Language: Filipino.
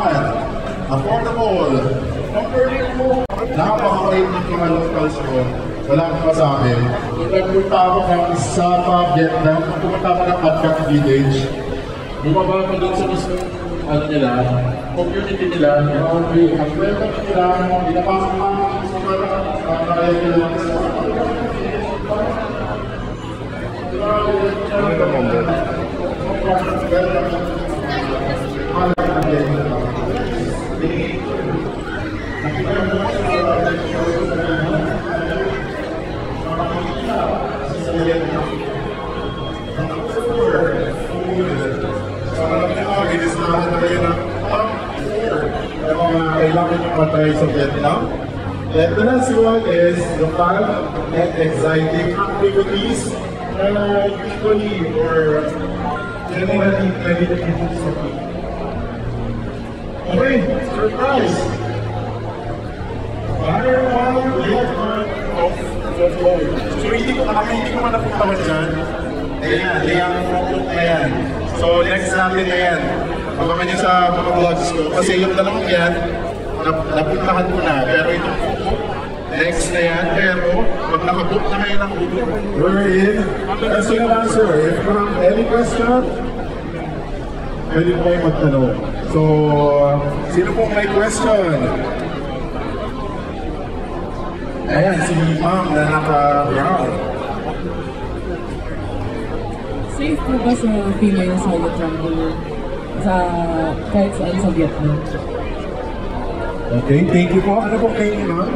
naman, affordable, napakabait ng mga locals ko. Wala akong masabi. Kung nagpunta ako ng Sapa, Vietnam, pumunta ako ng Patkat Village, bumaba ko doon sa mismo nila, community nila, ang welcome nila, pinapasok namin sa mga kaya nila. Kailangan yung matry sa Vietnam. And the last one is the fun and exciting activities na usually or generally pwede na people sa people. Okay, surprise! Fire one, left one of the floor. So hindi ko man napuntawan dyan. Ayan, na yan. So next natin na yan. Pagkaman niyo sa mga vlogs ko, kasi yung dalawang yan, napuntahan ko na. Pero itong next na yan, pero pag nakabook na kayo ng Uber, we're in. Question and answer. If you have any question, pwede po kayo magtanong. So, sino pong may question? Ayan, si Ma'am na naka-brown. Safe po ba sa female solo traveler sa kahit saan sa Vietnam? Okay, thank you po. Ano po kayo, Ma'am?